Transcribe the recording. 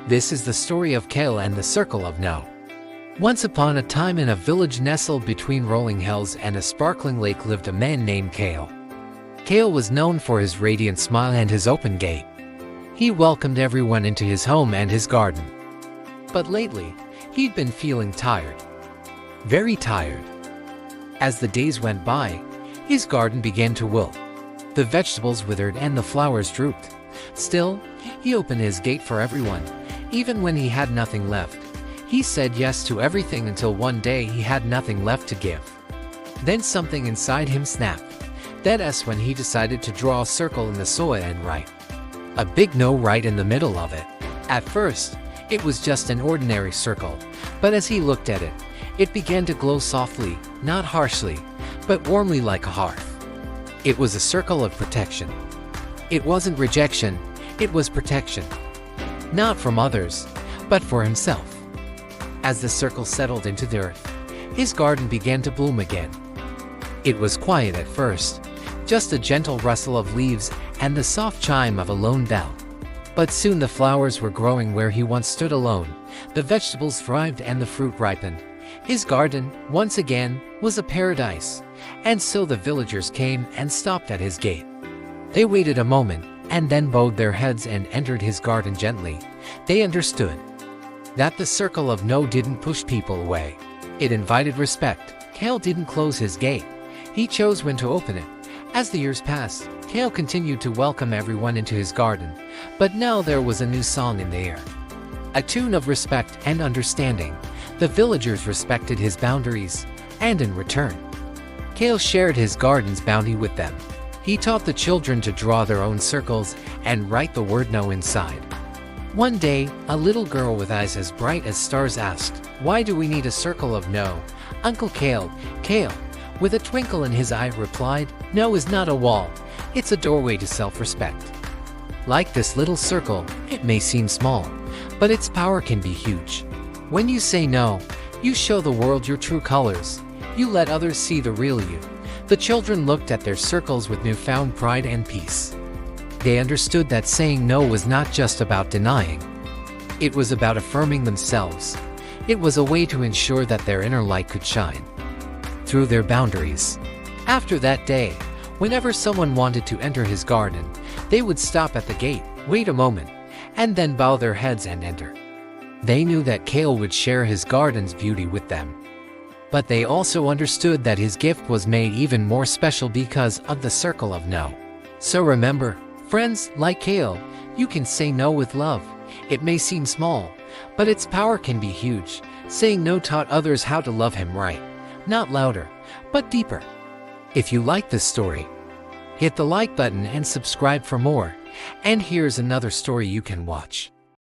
This is the story of Kael and the Circle of No. Once upon a time in a village nestled between rolling hills and a sparkling lake lived a man named Kael. Kael was known for his radiant smile and his open gait. He welcomed everyone into his home and his garden. But lately, he'd been feeling tired. Very tired. As the days went by, his garden began to wilt. The vegetables withered and the flowers drooped. Still, he opened his gate for everyone, even when he had nothing left. He said yes to everything until one day he had nothing left to give. Then something inside him snapped. That's when he decided to draw a circle in the soil and write a big no right in the middle of it. At first, it was just an ordinary circle, but as he looked at it, it began to glow softly, not harshly, but warmly like a hearth. It was a circle of protection. It wasn't rejection, it was protection. Not from others, but for himself. As the circle settled into the earth, his garden began to bloom again. It was quiet at first, just a gentle rustle of leaves and the soft chime of a lone bell. But soon the flowers were growing where he once stood alone, the vegetables thrived and the fruit ripened. His garden, once again, was a paradise, and so the villagers came and stopped at his gate. They waited a moment, and then bowed their heads and entered his garden gently. They understood that the circle of no didn't push people away. It invited respect. Kael didn't close his gate. He chose when to open it. As the years passed, Kael continued to welcome everyone into his garden, but now there was a new song in the air. A tune of respect and understanding. The villagers respected his boundaries, and in return, Kael shared his garden's bounty with them. He taught the children to draw their own circles and write the word no inside. One day, a little girl with eyes as bright as stars asked, "Why do we need a circle of no?" Uncle Kael, with a twinkle in his eye, replied, "No is not a wall, it's a doorway to self-respect." Like this little circle, it may seem small, but its power can be huge. When you say no, you show the world your true colors. You let others see the real you. The children looked at their circles with newfound pride and peace. They understood that saying no was not just about denying. It was about affirming themselves. It was a way to ensure that their inner light could shine through their boundaries. After that day, whenever someone wanted to enter his garden, they would stop at the gate, wait a moment, and then bow their heads and enter. They knew that Kael would share his garden's beauty with them. But they also understood that his gift was made even more special because of the circle of no. So remember, friends, like Kael, you can say no with love. It may seem small, but its power can be huge. Saying no taught others how to love him right. Not louder, but deeper. If you like this story, hit the like button and subscribe for more. And here's another story you can watch.